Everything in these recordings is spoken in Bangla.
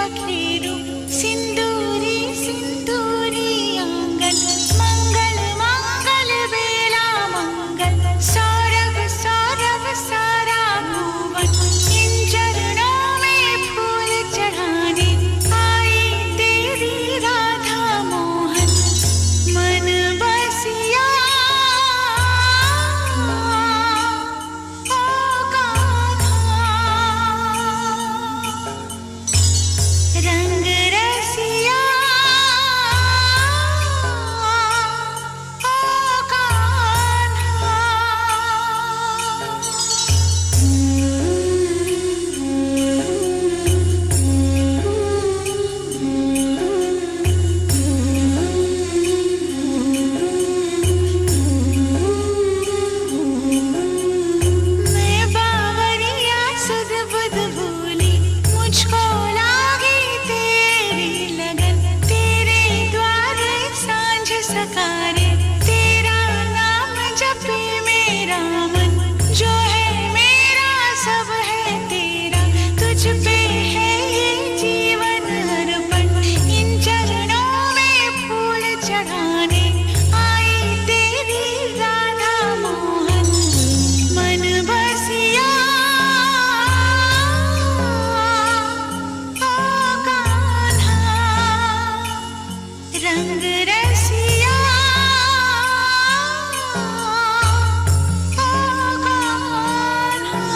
पखेरू सिंदूरी सिंदूरी आंगन मंगल मंगल बेला मंगल सौरभ सौरभ सारा भुवन इन चरणों में फूल चढ़ाने आई तेरी राधा मोहन मन बसिया रंग रसिया ओ कान्हा। मैं बावरिया सुध बुध भूली मुझको लागी तेरी लगन तेरे द्वारे सांझ सकारे तेरा नाम जपे मेरा मन जो है मेरा सब है तेरा तुझ पे है ये जीवन अर्पण इन चरणों में फूल चढ़ाने आई तेरी राधा मोहन मन बसिया ओ कान्हा रंग रसिया ओ कान्हा।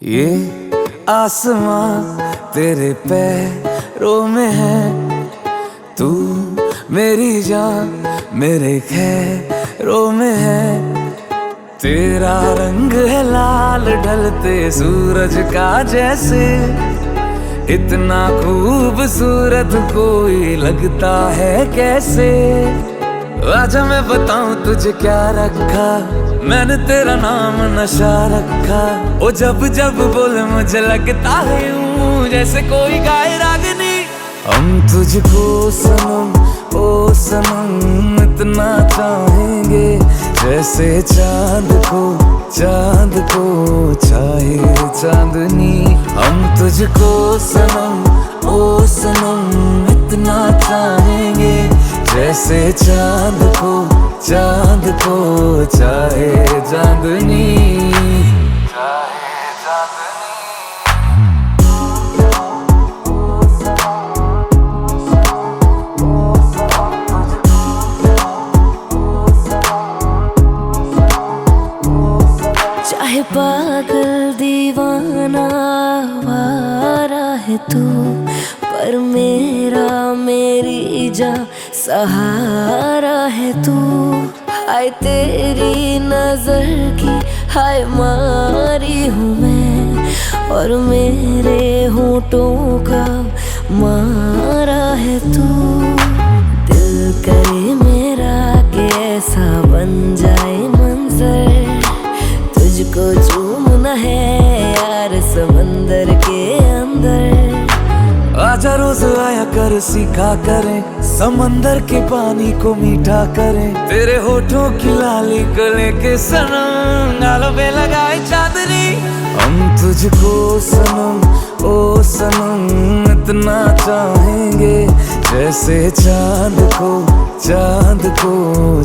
ये आसमां तेरे पैरों में है तू मेरी जान मेरे खैरों में है तेरा रंग है लाल ढलते सूरज का जैसे इतना खूबसूरत कोई लगता है कैसे। आजा मैं बताऊं तुझे क्या रखा मैंने तेरा नाम नशा रखा ओ जब जब बोले मुझे लगता है यूं जैसे कोई गाए रागनी। हम तुझको सनम ओ सनम इतना चाहेंगे जैसे चांद को चाहे चांदनी। हम तुझको सनम ओ सनम इतना चाहेंगे जैसे चांद को चाहे चांदनी। चाहे चांदनी है तू, पर मेरा मेरी जा सहारा है तू। हाय तेरी नजर की हाय मारी हूँ मैं, और मेरे होठों का मारा है तू। दिल करे मेरा कि ऐसा बन जाए मंजर, तुझको चूमना है यार समंदर के अंदर। आजा रोज आया कर सीखा करें, समंदर के पानी को मीठा करें। तेरे होठों की लाली गले के सनम, गालों पे लगाए चांदनी। हम तुझको सनम ओ सनम इतना चाहेंगे, जैसे चांद को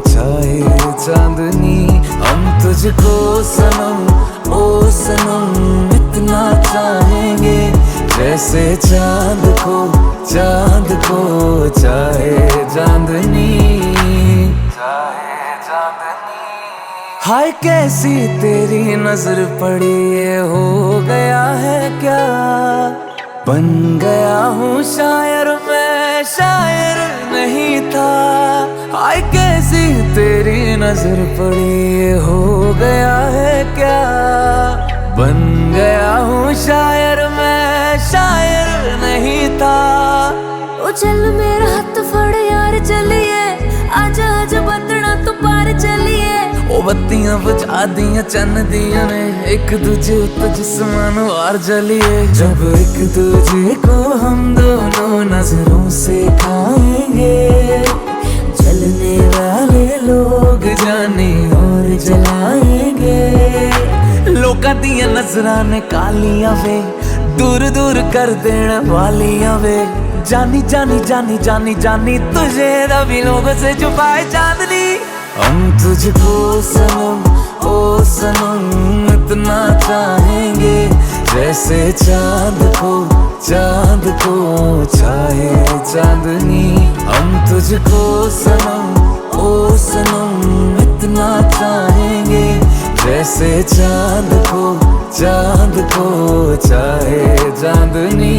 छाए चांदनी। हम तुझको सनम ओ सनम इतना चाहेंगे, जैसे चांद को चाहे चांदनी। हाय कैसी तेरी नजर पड़ी, ये हो गया है क्या? बन गया हूँ शायर मैं, शायर नहीं था। हाय कैसी तेरी नजर पड़ी, ये हो गया है क्या? बन गया हूँ शायर मैं, शायर नहीं था। ओ चल मेरा हाथ फड़ यार चलिए, आजा आजा बंदना तो पार चलिए। ओ बत्तियां बुझा दियां चन्न दिया ने, एक दूजे तो जिस्मान वार जलिए। जब एक दूजे को हम दोनों नजरों से खाएंगे, जलने वाले लोग जाने और जलाएंगे। लोकां दियां नजरां ने कालियां वे, दूर दूर कर देने वालियां वे। जानी जानी जानी जानी जानी तुझे दबी लोगों से छुपाए चांदनी। हम तुझको सनम ओ सनम इतना चाहेंगे, जैसे चांद को छाए चांदनी। हम तुझको सनम ओ सनम इतना चाहेंगे, जैसे चांद को छाए चांदनी।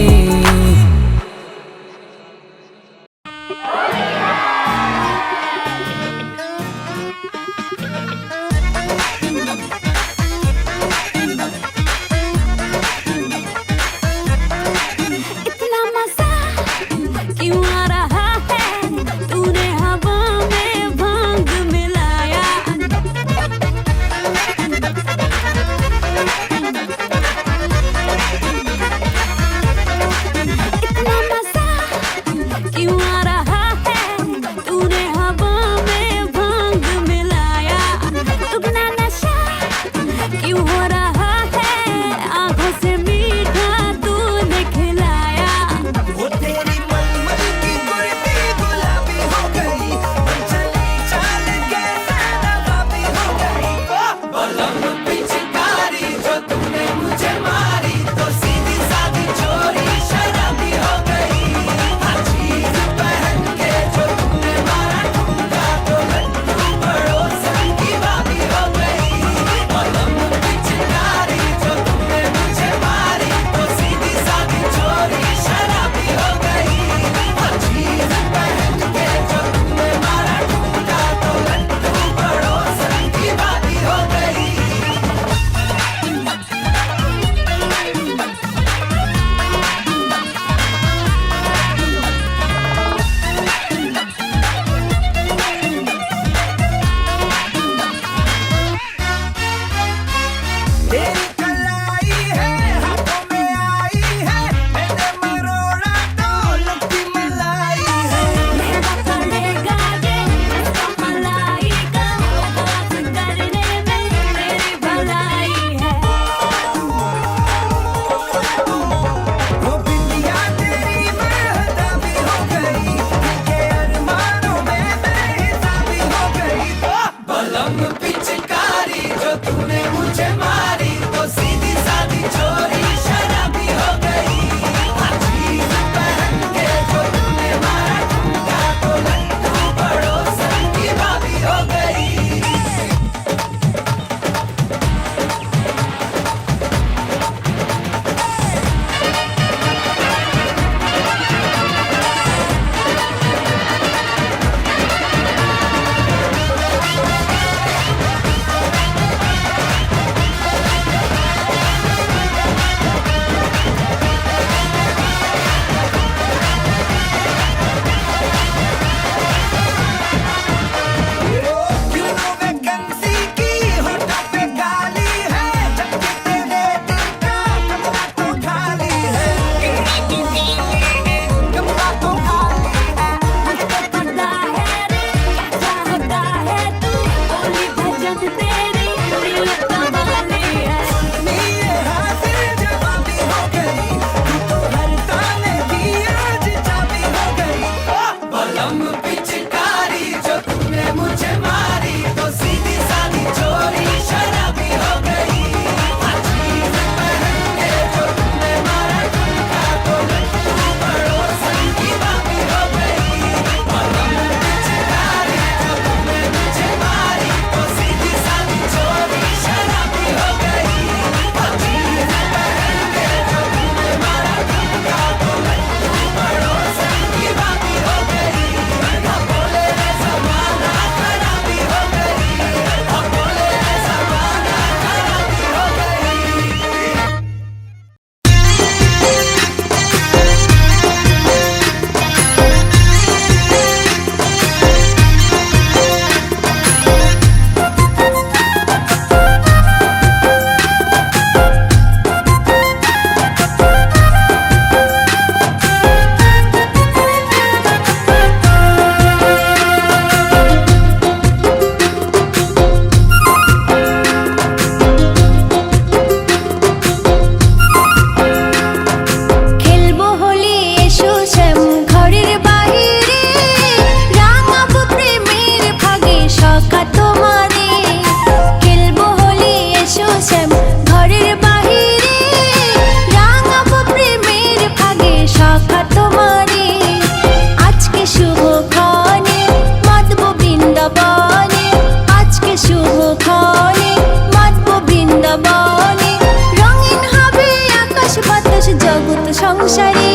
বাতাস জগৎ সংসারে,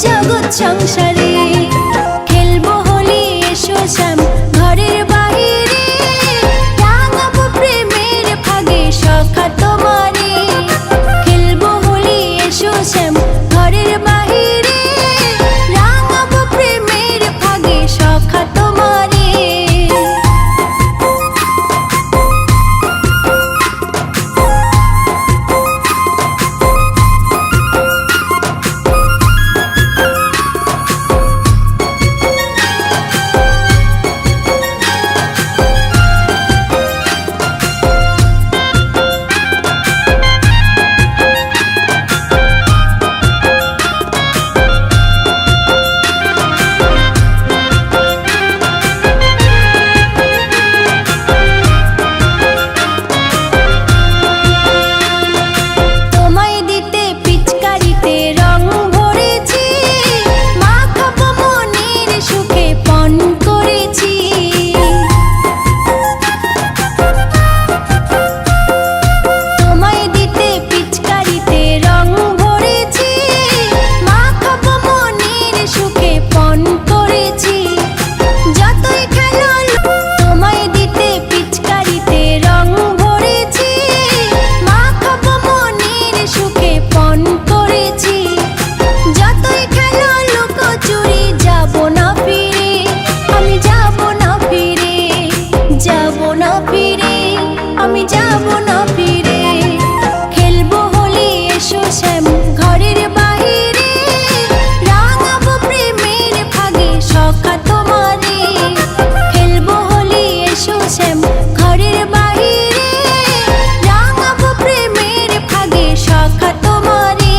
জগৎ সংসারে। খেলবো হোলি এসো শ্যাম ঘরের বাহিরে, রাঙাবো প্রেমের ফাগে সখা তোমারে। খেলবো হোলি এসো শ্যাম ঘরের বাহিরে, রাঙাবো প্রেমের ফাগে সখা তোমারে। তোমায় দিতে পিচকারিতে রং ভরেছি, মাখাবো মনের সুখে পণ করেছি। তোমায় দিতে পিচকারিতে রং ভরেছি, মাখাবো মনের সুখে পণ করেছি। যতই খেলো তোমায় দিতে পিচকারিতে রং ভরেছি, মাখাবো মনের সুখে পণ করেছি। যতই খেলো লুকোচুরি যাব না ফিরে, আমি যাব না ফিরে, যাব না ফিরে, আমি যাব না ফিরে। খেলবো হোলি এসো শ্যাম ঘরের বাহিরে, রাঙাবো প্রেমের ফাগে সখা তোমারে। খেলবো হোলি এসো শ্যাম ঘরের বাহিরে, রাঙাবো প্রেমের ফাগে সখা তোমারে।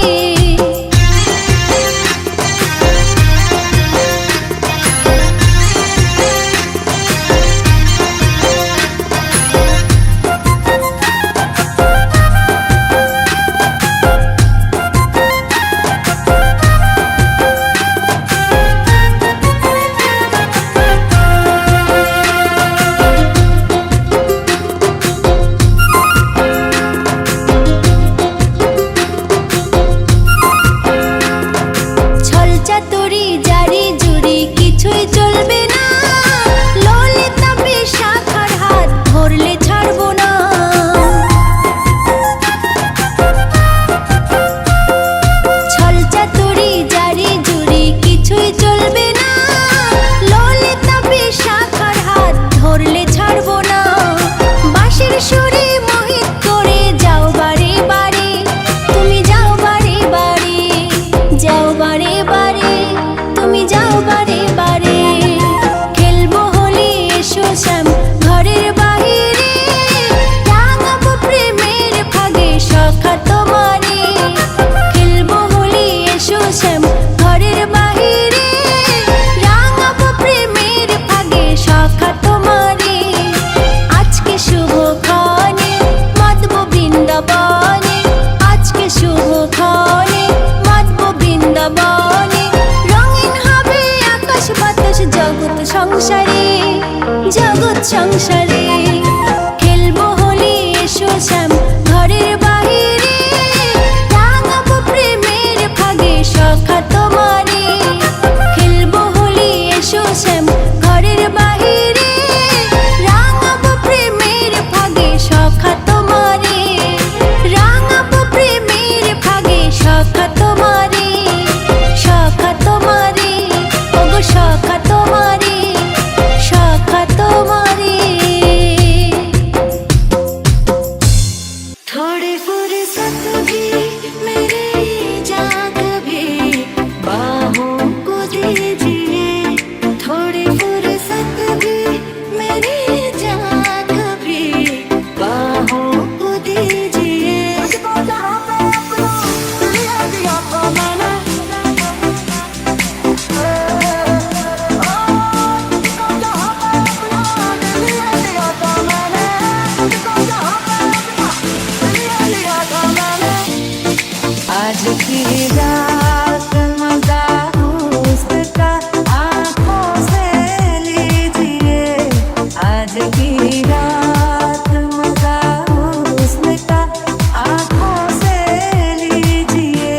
ছল চাতুরি জারি জুরি কিছুই চলবে না, ললিতা বিশাখার হাত ধরলে ছাড়বো না। ছল চাতুরি জারি জুরি কিছুই চলবে না, ললিতা বিশাখার হাত ধরলে ছাড়বো না। বাঁশির সুরে মোহিত করে যাও বারে বারে, তুমি যাও বারে বারে, যাও বারে বারে, তুমি যাও বারে বারে। খেলবো হোলি এসো শ্যাম ঘরের বাহিরে, রাঙাবো প্রেমের ফাগে সখা তোমারে। খেলবো হোলি এসো শ্যাম ঘরের বাহিরে, রাঙাবো প্রেমের ফাগে সখা তোমারে। আজকে শুভক্ষণে মাতবো বৃন্দাবনে, আজকে শুভক্ষণে মাতবো বৃন্দাবনে। রঙিন হবে আকাশ বাতাস জগৎ সংসারে, জগৎ সংসারে। খেলবো হোলি এসো শ্যাম ঘরের বাহিরে, রাঙাবো প্রেমের ফাগে সখা তোমারে। খেলবো হোলি এসো শ্যাম ঘরের বাহিরে, রাঙাবো প্রেমের ফাগে সখা তোমারে। রাঙাবো প্রেমের ফাগে সখা তোমারে, সখা তোমারে, ওগো সখা তোমারে, সখা তোমারে। थोड़ी फुर्सत भी मेरे जान कभी बाहों को दीजिए, थोड़ी फुर्सत भी मेरी जान कभी बाहों को दीजिए। मुझको जहाँ पे अपना लिया दिया तो मैंने, मुझको जहाँ पे अपना लिया दिया तो मैंने, मुझको जहाँ पे अपना लिया दिया तो मैंने। आज की रात मजा उसका आँखों से लीजिए, आज की रात मजा उसका आँखों से लीजिए।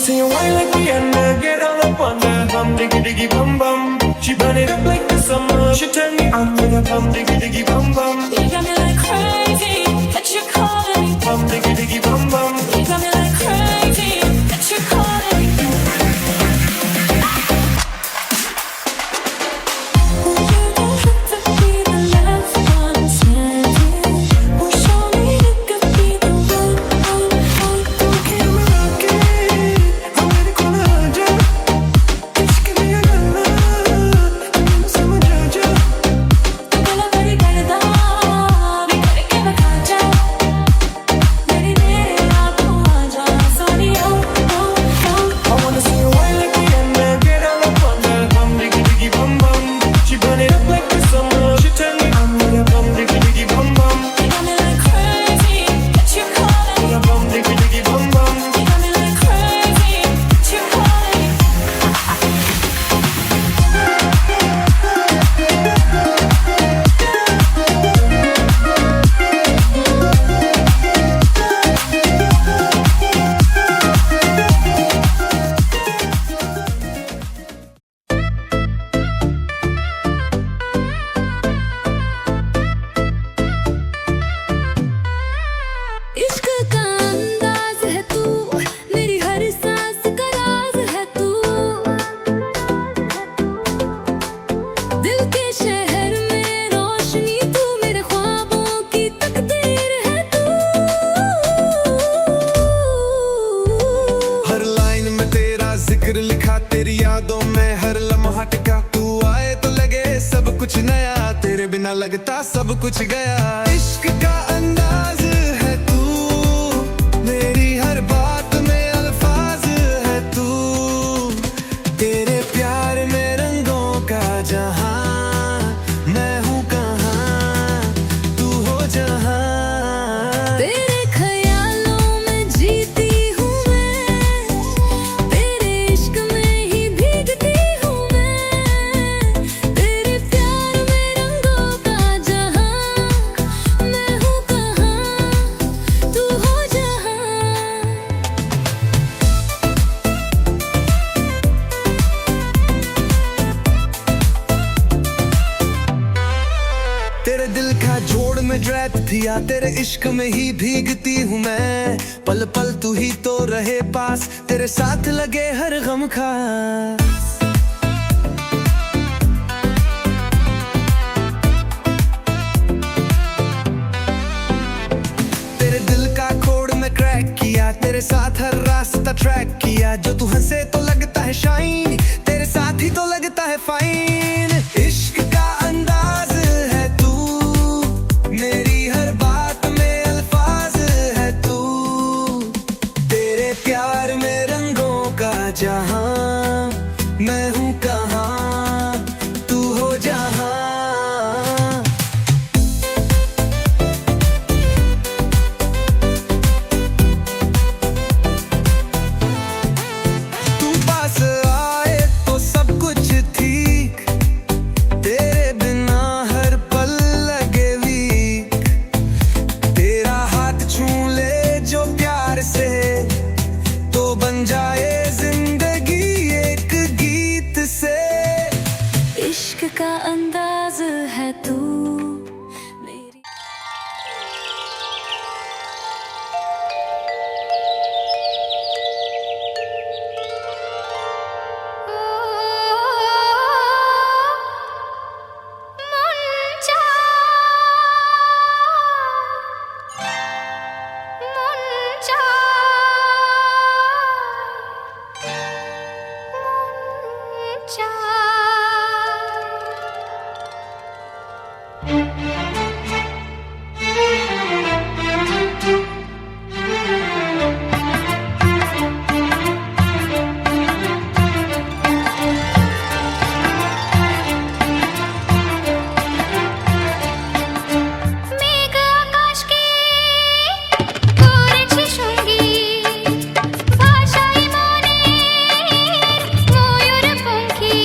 see you wine like Rihanna, get all up on that bum diggy diggy bum bum. She burn it up like the summer. She turn me on with a bum diggy diggy bum bum. You got me like crazy, that you're calling me. Bum diggy diggy bum bum. You got me like crazy, that you're calling me. You don't have to be the last one standing. Oh, show me you could be the one. Don't keep me rocking. I'm ready to hold ya. Just give me a good love. I'm summer Georgia. Together very garda, we gotta give a kaja. Very there, aap aaja, sorry oh. I wanna see you wine like Rihanna, get all up on that bum diggy diggy bum bum. She burn it up like the summer. She turn me on with a bum diggy diggy bum bum. You got me like crazy, that you're calling me. With a bum diggy diggy bum bum. You got me like crazy, that you're calling me. इश्क का अंदाज है तू, मेरी हर सांस का राज है तू। दिल के शहर में रोशनी तू, मेरे ख्वाबों की तकदीर है तू। हर लाइन में तेरा जिक्र लिखा, तेरी यादों में हर लम्हा टिका। तू आए तो लगे सब कुछ नया, तेरे बिना लगता सब कुछ गया। इश्क का अंदाज है तू, मेरी हर बात में अल्फाज है तू। तेरे प्यार में रंगों का जहां, मैं हूँ कहाँ, तू हो जहां। तेरे ख्यालों में जीती हूँ मैं, तेरे इश्क में ही भीगती हूँ मैं। तेरे प्यार में रंगों का जहां, मैं हूँ कहाँ, तू हो जहां। तेरे दिल का जोड़ में ड्रैप दिया, तेरे इश्क में ही भीगती हूँ मैं। पल पल तू ही तो रहे पास, तेरे साथ लगे हर गम खास। तेरे दिल का कोड में क्रैक किया, तेरे साथ हर रास्ता ट्रैक किया। जो तू हंसे तो लगता है शाइन, तेरे साथ ही तो लगता है फाइन। इश्क का अंदाज है तू, मेरी हर बात में अल्फाज है तू। तेरे प्यार में रंगों का जहां, मैं हूँ कहाँ, तू हो जहां। तू पास आए तो सब कुछ ठीक, तेरे बिना हर पल लगे वीक। तेरा हाथ छू ले जो प्यार से, तो बन जाए जिंदगी एक गीत से। इश्क का अंदाज है तू, मेरी मेघ आकाश के कोरे शुंगी, भाषाई मने मयूर पंखी।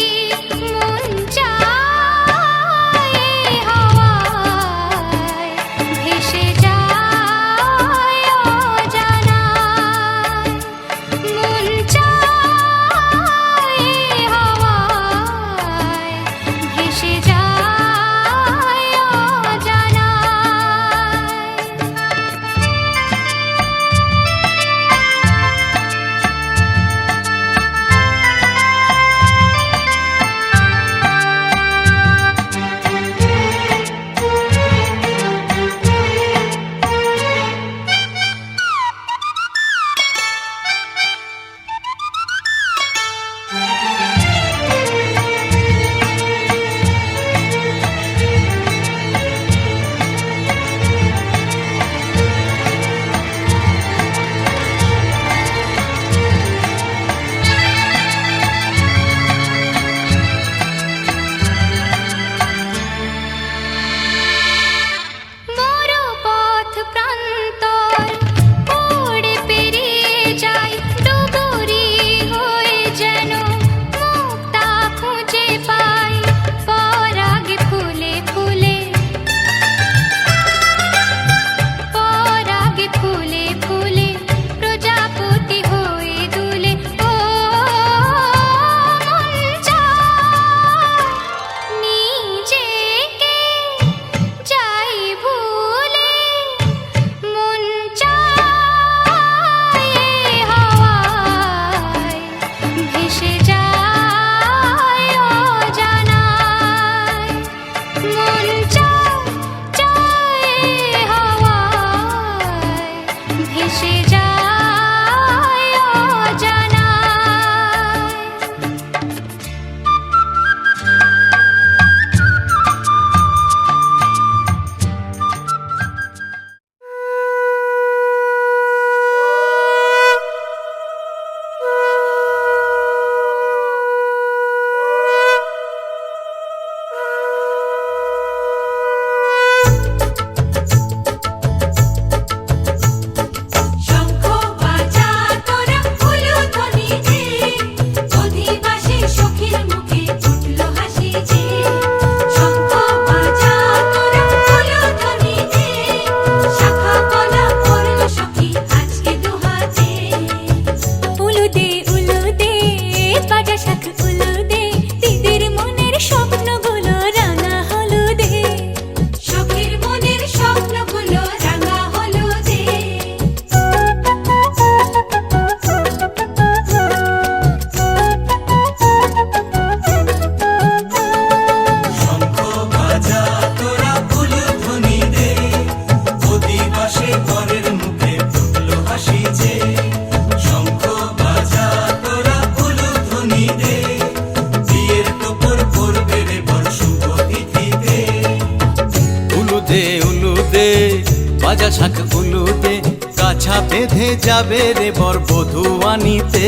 বাজা শাখ উলুদে কাছা বেঁধে যাবে রে বর বধূ আনিতে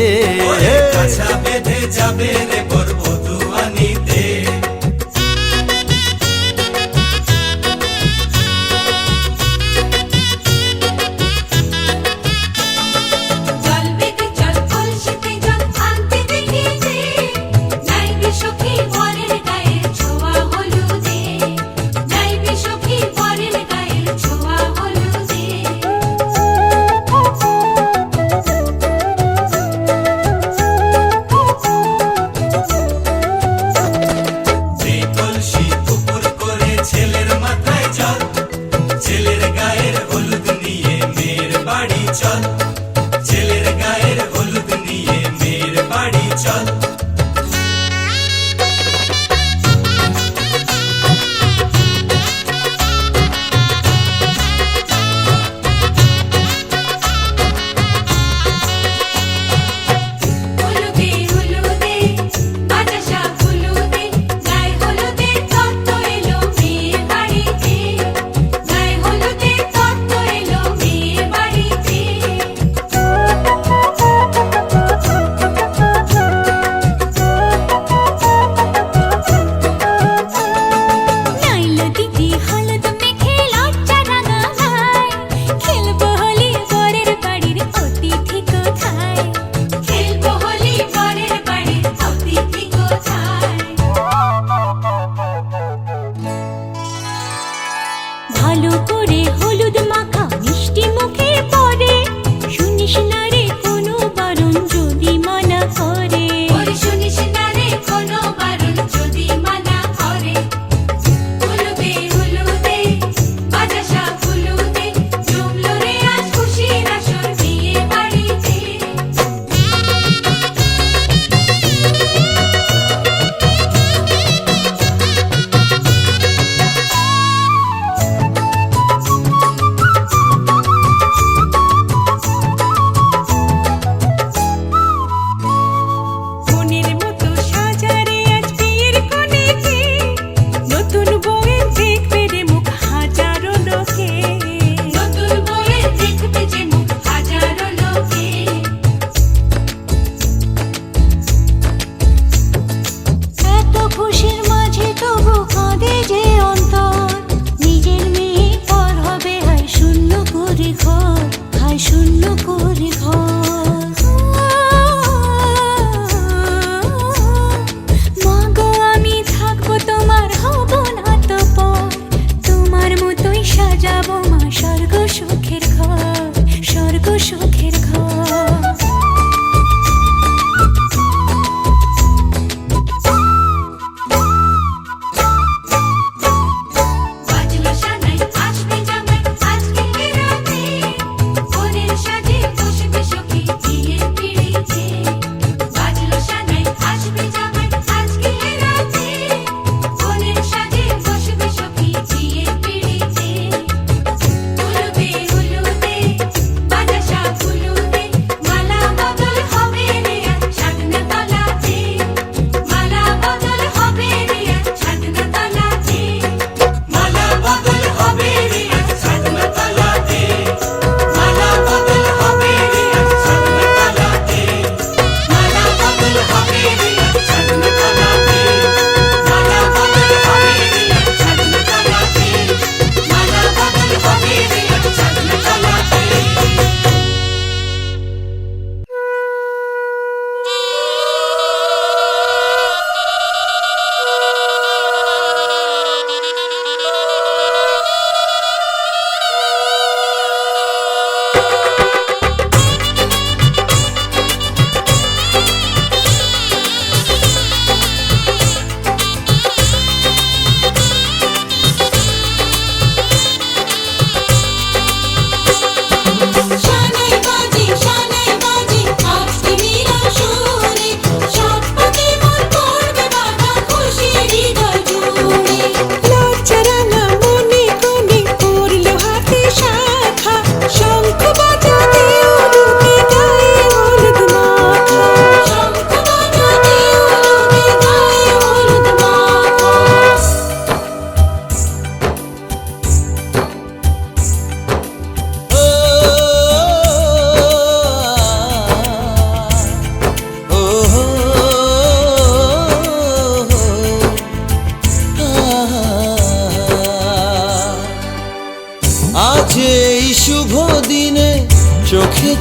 কাছা বেঁধে যাবে রে বর বধূ আনিতে চল বেগে চল কলসিতে জল আনতে দেখি যে নাইবে সখী বরের গায়ের ছোঁয়া হলুদে নাইবে সখী বরের গায়ের ছোঁয়া হলুদে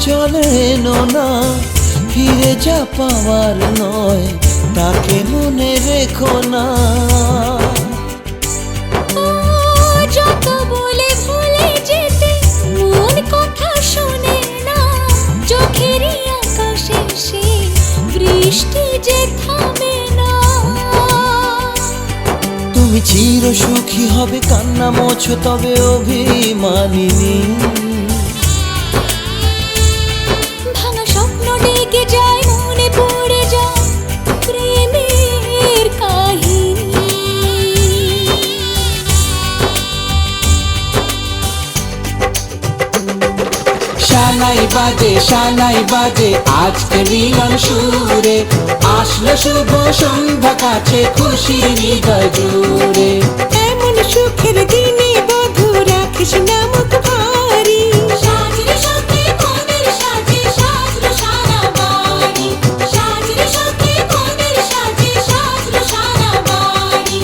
চলে না ফিরে যা পাওয়ার নয় তাকে মনে রেখো না ও যত বলে ভুলে যেতে মন কথা শোনে না চোখেরই আকাশে সে বৃষ্টি যে থামে না তুমি চির সুখী হবে কান্না মোছো তবে অভিমানিনী ভাঙা স্বপ্ন ডেকে যায় মনে পড়ে যায় প্রেমের কাহিনী শানাই বাজে আজকে মিলন সুরে আসলো শুভ সন্ধ্যা কাছে খুশির হৃদয় জুড়ে এমন সুখের দিনে বধূ রাখিস না মুখ ভারী সাজরে সাথে কোনের সাজে সাজলো সারা বাড়ি সাজরে সাথে কোনের সাজে সাজলো সারা বাড়ি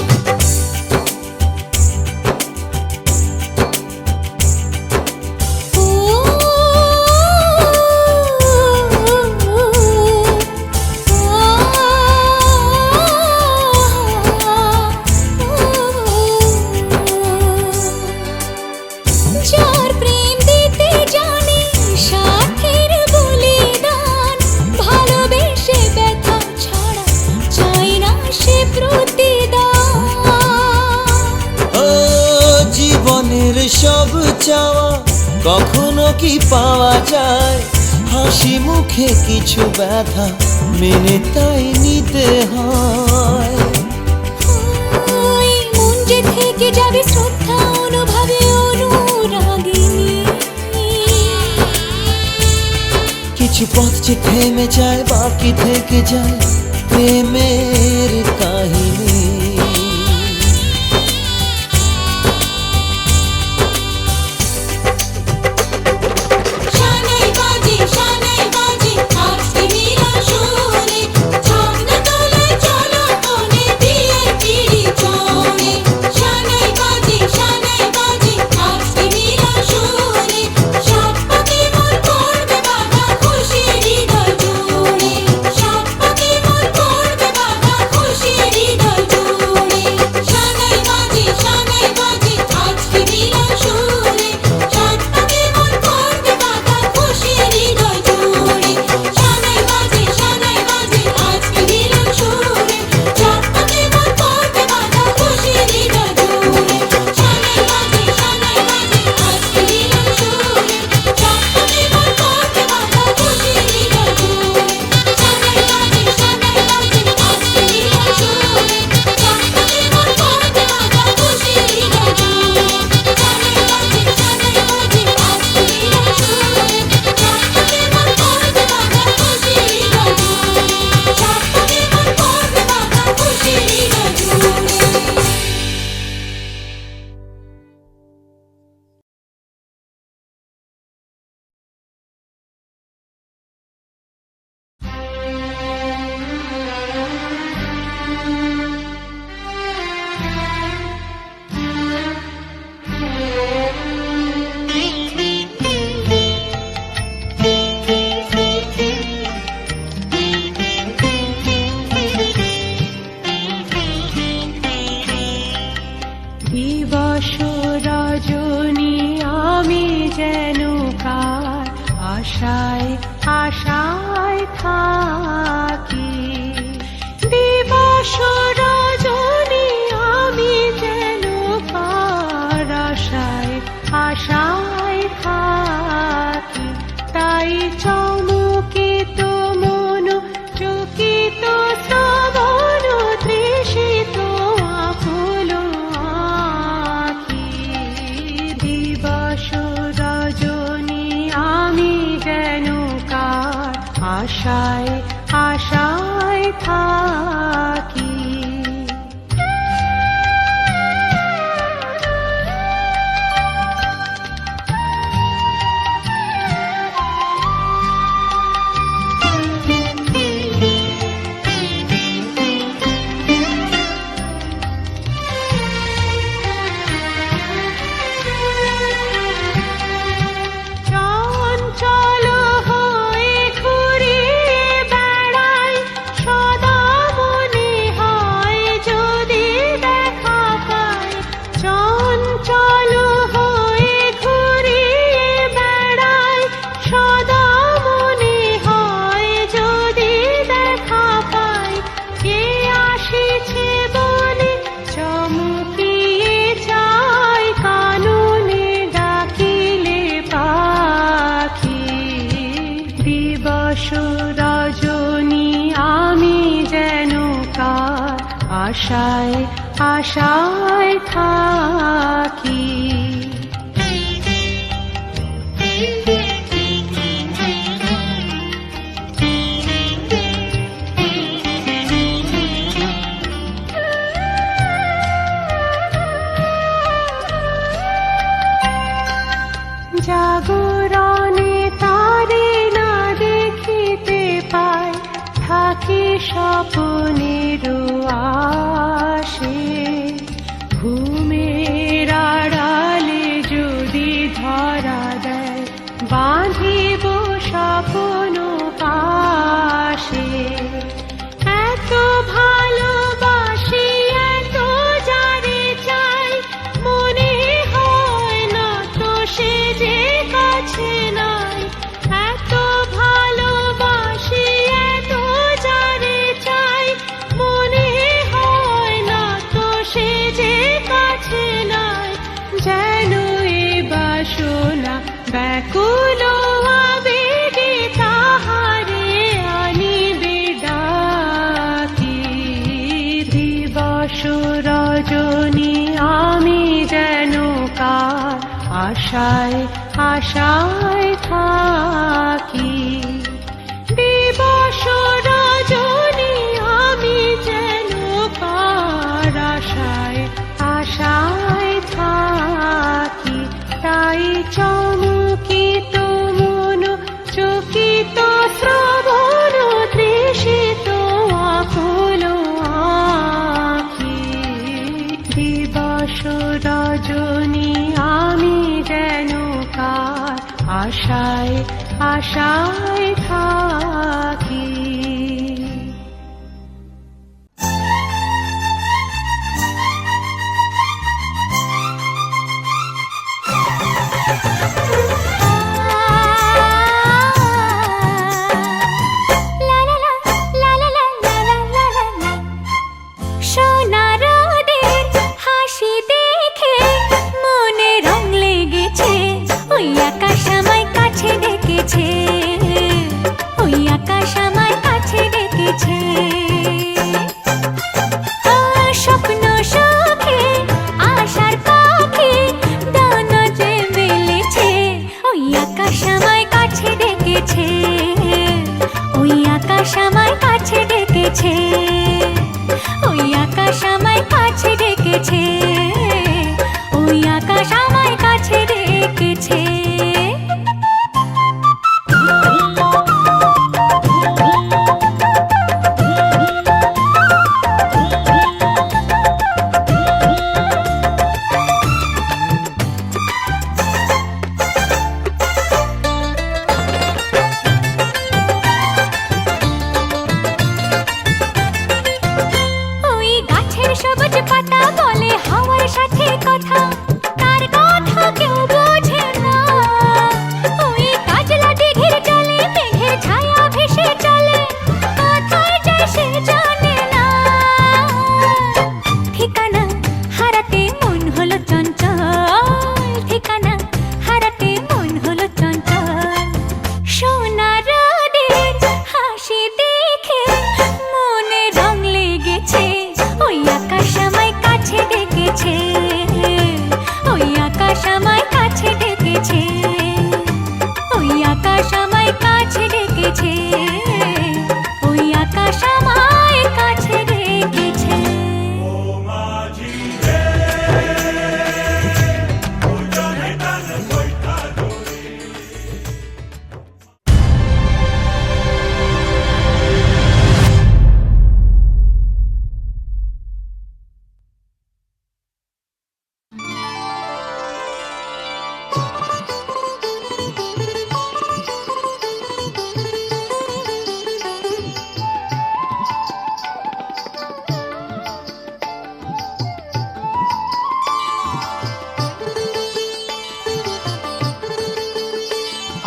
যার প্রেম দিতে জানে সাথের বলিদান ভালোবেসে ব্যথা ছাড়া চাই না সে প্রতিদান ও জীবনের সব চাওয়া কখনো কি পাওয়া যায় হাসি মুখে কিছু ব্যথা মেনে তাই নিতে হয় ওই মন যে থেকে যাবে শ্রদ্ধা অনুভবে অনুরাগিনী কিছু পথ যে থেমে যায় বাকি থেকে যায় প্রেমের কাহিনী শানাই বাজে আজকে মিলন সুরে ঝর্ণা তোলে চলো কোনে বিয়ের পিড়ি চড়ে শানাই বাজে আজকে মিলন সুরে সাত পাকে মোর করবে বাধা খুশি হৃদয় জুড়ে সাত পাকে মোর করবে বাধা খুশি হৃদয় জুড়ে শানাই বাজে আজকে মিলন সুরে সাত পাকে মোর করবে বাধা খুশি হৃদয় জুড়ে শানাই বাজে আজকে মিলন সুরে সাত পাকে মোর করবে বাধা খুশি হৃদয় জুড়ে শানাই বাজে আজকে মিলন সুরে সাত পাকে মোর করবে বাধা খুশি হৃদয় জুড়ে শানাই বাজে আজকে মিলন সুরে সাত পাকে মোর করবে বাধা খুশি হৃদয় জুড়ে শানাই বাজে আজকে মিলন সুরে সাত পাকে মোর করবে বাধা খুশি হৃদয় জুড়ে সাত পাকে মোর করবে বাধা খুশি হৃদয় জুড়ে দিবস রজনী আমি যেন কার আশায় আশায় থাকি দিবস রজনী আমি যেন কার আশায় আশায় থাকি তাই চমকিত মন চকিত শ্রবণ তৃষিত আকুল আঁখি দিবস রজনী আমি যেন কার আশায় আশায় আশায় থাকি। জাগরণে তারে না দেখিতে পাই, থাকি স্বপ্নের আশে। ঘুমের আড়ালে যদি ধরা দেয়, বাঁধিব স্বপ্ন পাশে। এত ভালোবাসি, এত যারে চাই, মনে হয় না তো সে যে কাছে নাই। এত ভালোবাসি, এত যারে চাই, মনে হয় না তো সে যে কাছে নাই। যেন এ বাসনা ব্যাকুল আবেগে তাহারে আনিবে ডাকি। দিবস রজনী আমি যেন কার আশায় আশায় থাকি। দিবস রজনী আমি যেন কার আশায় আশায় থাকি। তাই চমকিত মন, চকিত শ্রবণ, তৃষিত আকুল আঁখি। দিবস রজনী আমি যেন কার আশায় আশায় থাকি।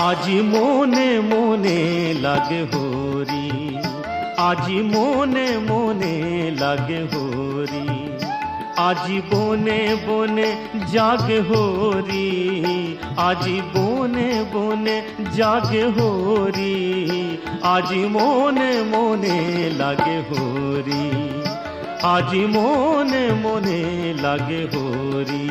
আজি মনে মনে লাগে হরি, আজি মনে মনে লাগে হরি, আজি বনে বনে জাগে হরি, আজি বনে বনে জাগে হরি, আজি মনে মনে লাগে হরি। আজি মনে মনে লাগে হরি।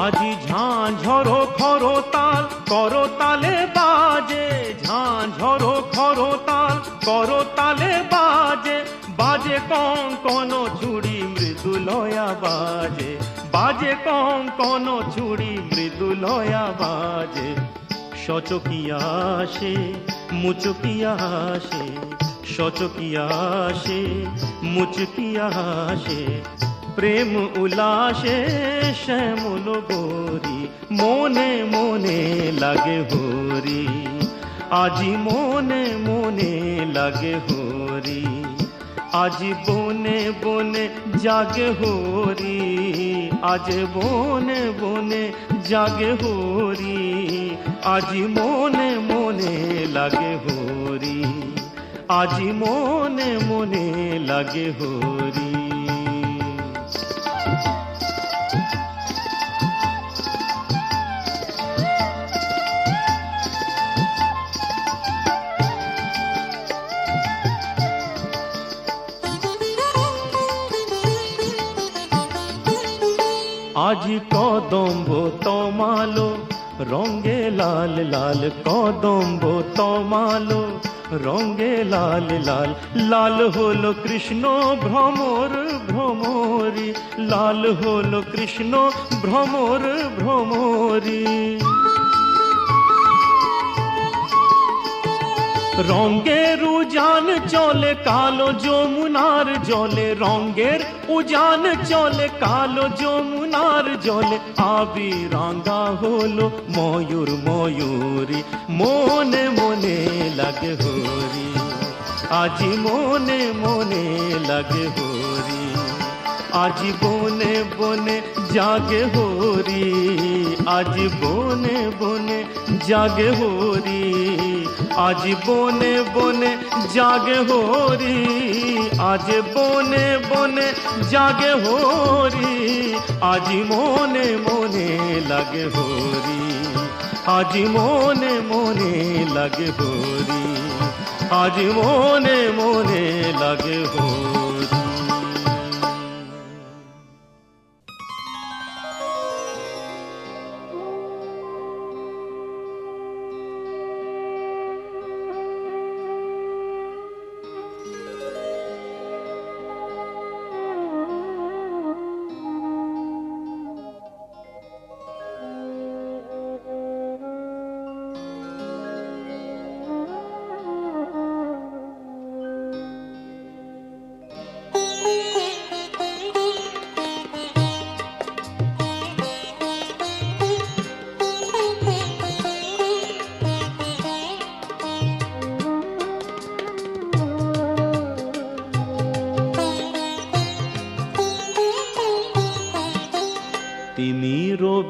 আজি ঝাঁঝরো খরতাল করতালে বাজে, ঝাঁঝরো খরতাল করতালে বাজে, বাজে কঙ্কন চুড়ি মৃদুলয়া বাজে, বাজে কঙ্কন চুড়ি মৃদুলয়া বাজে। সচকিয়া আসে মুচকিয়া আসে, সচকিয়া আসে মুচকিয়া আসে, প্রেম উল্লাসে শ্যামল গোরি, মনে মনে লাগে হরি। আজি মনে মনে লাগে হরি, আজি বনে বনে জাগে হরি, আজ বনে বনে জাগে হরি, আজি মনে মনে লাগে হরি, আজি মনে মনে লাগে হরি। আজি কদম্ব তমালো রঙে লাল লাল, কদম্ব তমালো রঙে লাল লাল, লাল হলো কৃষ্ণ ভ্রমর ভ্রমরি, লাল হলো কৃষ্ণ ভ্রমর ভ্রমরি। রঙের উজান চলে কালো যমুনার জলে, রঙের উজান চলে কালো যমুনার জলে, আবি রাঙা হলো ময়ূর ময়ূরী, মনে মনে লাগে হরি, আজি মনে মনে লাগে হরি, আজি বনে বনে জাগে হরি, আজি বনে বনে জাগে হরি, আজি বনে বনে জাগে হরি, আজ বনে বনে জাগে হরি, আজি মনে মনে লাগে হরি, আজি মনে মনে লাগে হরি, আজি মনে মনে লাগে হরি।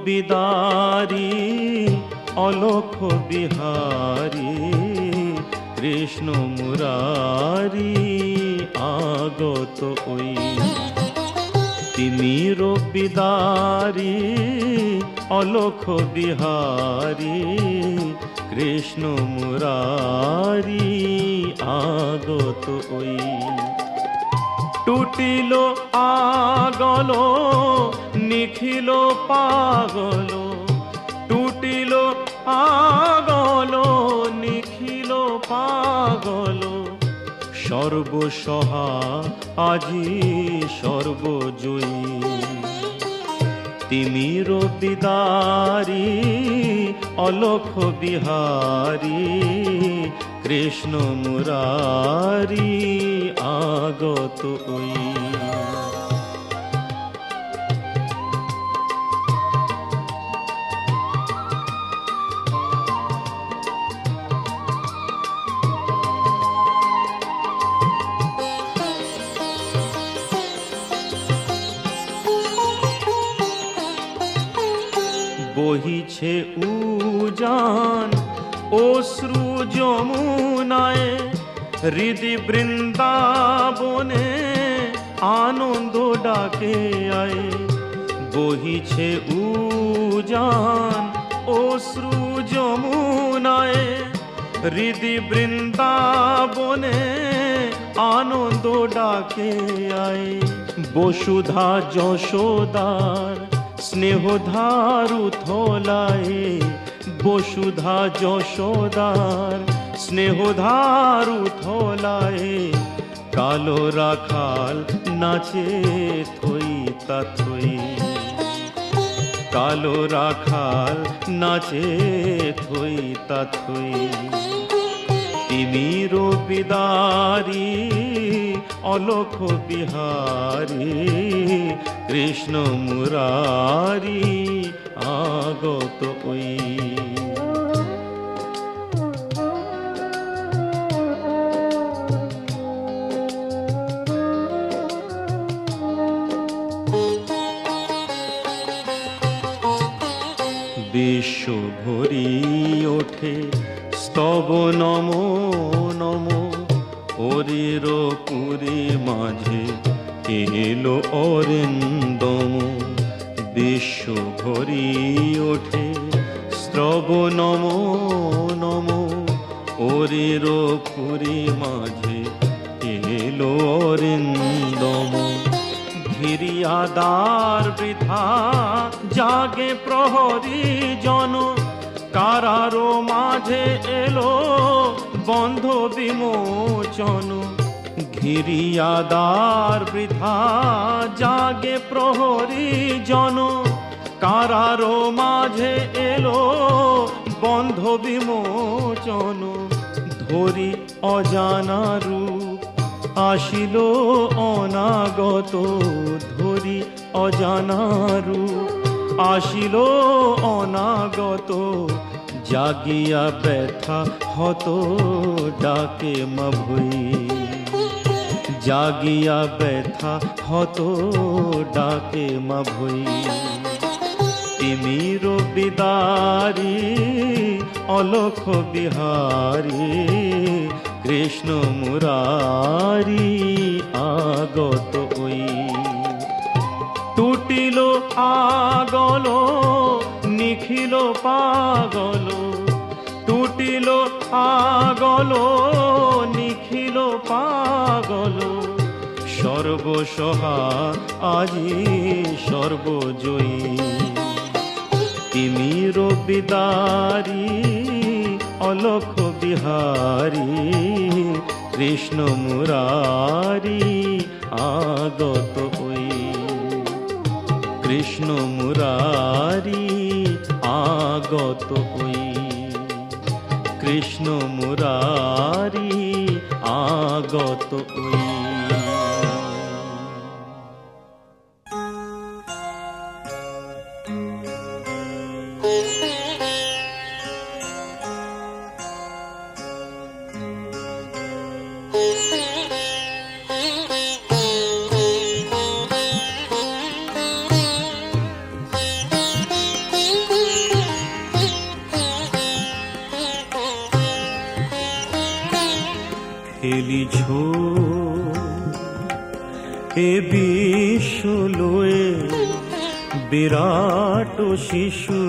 বিদারি অলোক বিহারী কৃষ্ণ মুরারি আগত ওই তিনি রবিদারি অলোক বিহারী কৃষ্ণ মুরারি আগত ওই টুটিল আগল নিখিল পাগল টুটিল আগল নিখিল পাগল সর্বসহা আজি সর্বজয়ী তিনি রবিদারি অলোক বিহারী কৃষ্ণ মুরারি আগত ওই বহিছে উজান অশ্রু যমুনায় হৃদি বৃন্দাবনে আনন্দ ডাকে আয়, বহিছে উজান অশ্রু যমুনায়। হৃদি বৃন্দাবনে আনন্দ ডাকে আয়, বসুধা যশোদার স্নেহধারু থলায়। বসুধা যশোদার স্নেহধারু থলায়, কালো রাখাল নাচে থই তা থই। কালো রাখাল নাচে থই তা থই। তিমির বিদারি অলোক বিহারী, কৃষ্ণ মুরারি আগত ওই। বিশ্ব ভরি ওঠে স্তব নম নম, অরির পুরী মাঝে এলো অরিন্দম। বিশ্ব ভরি ওঠে স্তব নম নম, অরির পুরী মাঝে এলো অরিন্দম। ঘিরিয়াদার বৃথা জাগে প্রহরী জন, কারারো মাঝে এলো বন্ধ বিমোচন। ঘিরিয়াদার বৃথা জাগে প্রহরী জন, কারারো মাঝে এলো বন্ধ বিমোচন। ধরি অজানা রূপ আসিল অনাগত, ধরি অজানা রূপ আসিল অনাগত। জাগিয়া ব্যথা হত ডাকে মা ভুই, জাগিয়া ব্যথা হত ডাকে মা ভুই। তিমির বিদারি অলোক বিহারী, কৃষ্ণ মুরারি আগত ওই। টুটিল আগল নিখিল পাগল, টুটিল আগল নিখিল পাগল। সর্বসহা আজি সর্বজয়ী, তিমির বিদারি অলোক বিহারী, কৃষ্ণ মুরারি আগত ওই। কৃষ্ণ মুরারি আগত ওই, কৃষ্ণ মুরারি আগত ওই। খেলিছ এ বিশ্ব লয়ে বিরাট শিশু,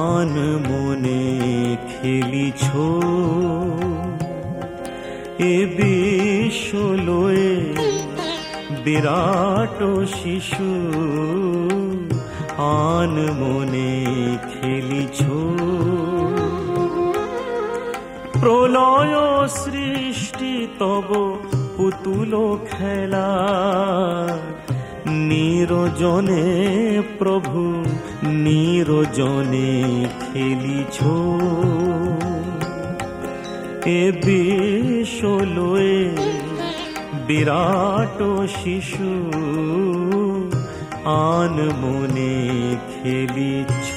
আন মনে খেলিছ এ বিশ্ব লয়ে বিরাট শিশু, আন মনে খেলিছ। প্রলয় সৃষ্টি তব পুতুল খেলা, নিরজনে প্রভু নিরজনে খেলিছ। এ বিশ্ব লয়ে বিরাট শিশু, আন মনে খেলিছ।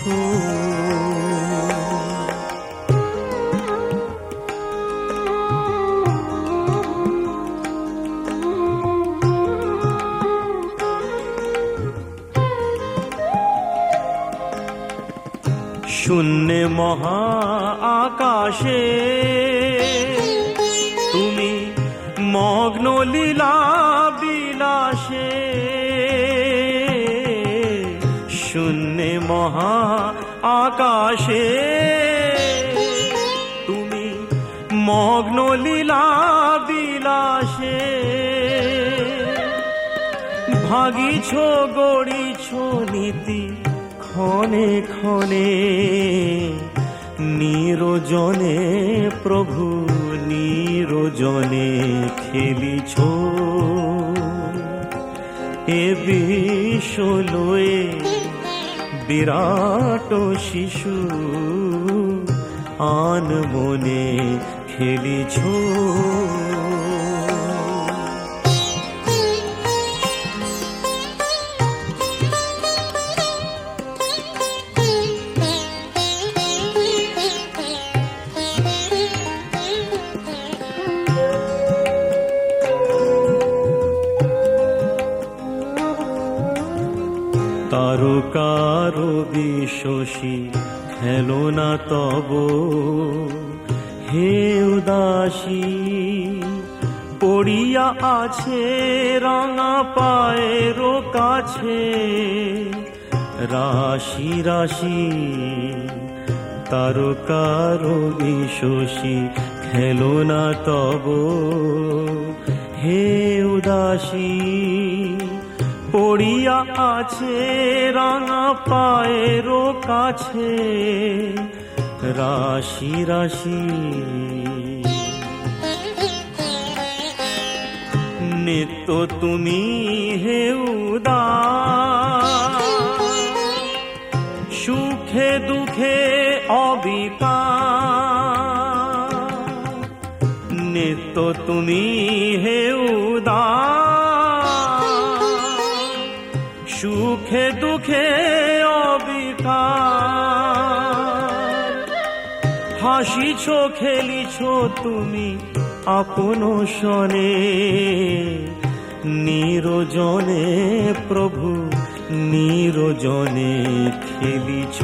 শূন্যে মহা আকাশে তুমি মগ্ন লীলা বিলাসে, শূন্যে মহা আকাশে। তুমি মগ্ন লীলা বিলাসে, ভাগিছ গড়িছ নীতি ক্ষণে ক্ষণে। নিরজনে প্রভু নিরজনে খেলিছ, এ বিশ্ব লয়ে বিরাট শিশু আন মনে খেলিছ। তারকার বিশ্বসী খেলো না তব, হে উদাসী পড়িয়া আছে রাঙা পায়ের কাছে। রাশি রাশি তারকার বিশ্বসী খেলো না তব, হে উদাসী পড়িয়া আছে রাঙা পায়ের কাছে। রাশি রাশি নিত্য তুমি হে উদাস, সুখে দুঃখে অবিকার। নিত্য তুমি হে উদাস, সুখে দুঃখে অবিকার। হাসিছ খেলিছ তুমি আপন সনে, নিরজনে প্রভু নিরজনে খেলিছ।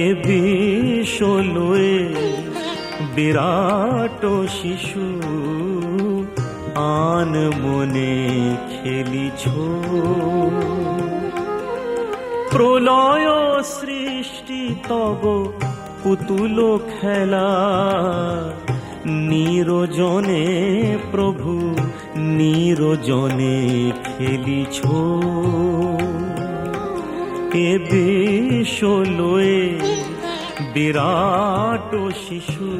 এ বিশ্ব লয়ে বিরাট শিশু আন মনে খেলিছ। প্রলয় সৃষ্টি তব পুতুল খেলা, নিরজনে প্রভু নিরজনে খেলিছ। এ বিশ্ব লয়ে বিরাট শিশু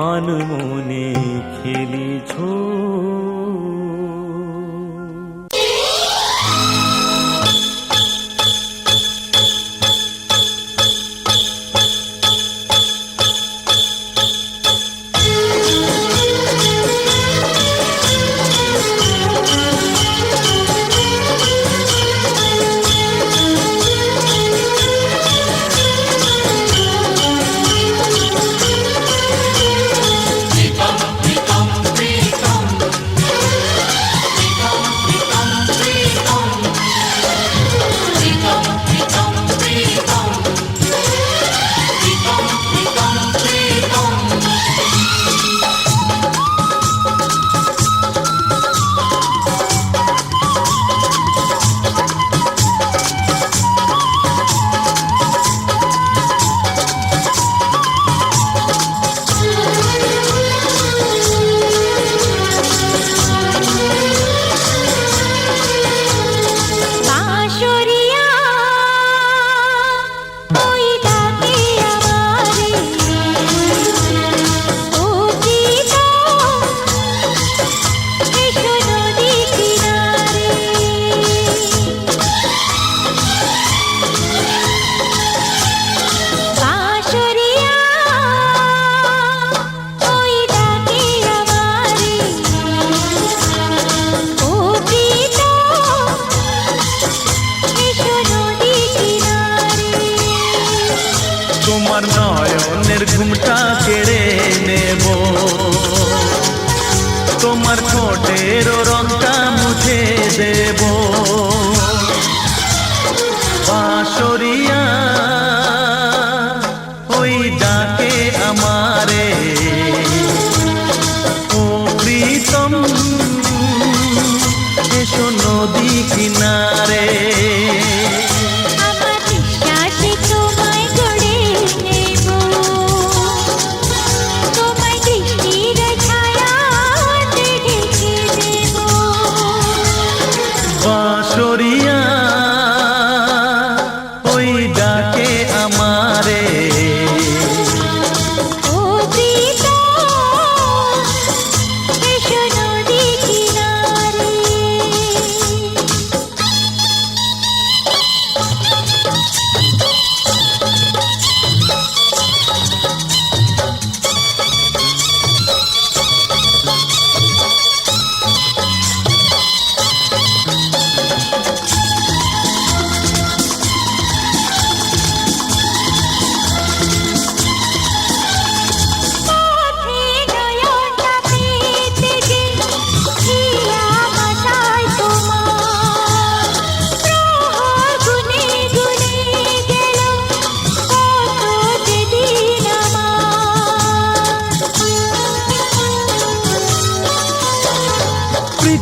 আন মনে খেলিছ। প্রীতম প্রীতম প্রীতম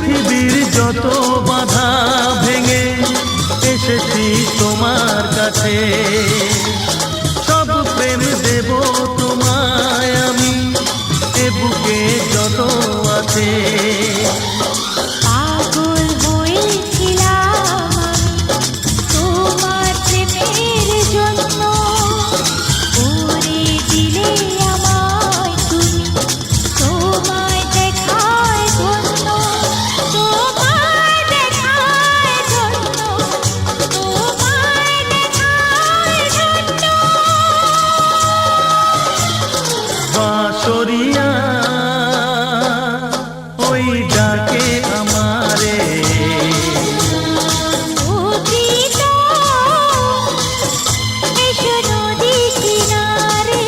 পৃথিবীর যত বাধা ভেঙে এসেছি তোমার কাছে, সব প্রেম দেব তোমায় আমি, এ বুকে যত আছে। পাগল হয়েছিলাম আমি তোমার প্রেমের জন্য, করে দিলে আমায় তুমি তোমায় দেখায় ধন্য, তোমায় দেখায় ধন্য, তোমায় দেখায় ধন্য। বাঁশরিয়া ওই ডাকে আমারে, ও প্রীতম এসো নদী কিনারে,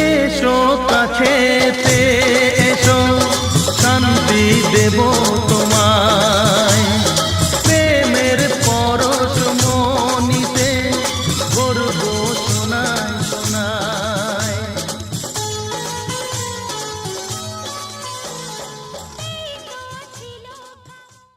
এসো কাছেতে এসো, শান্তি দেব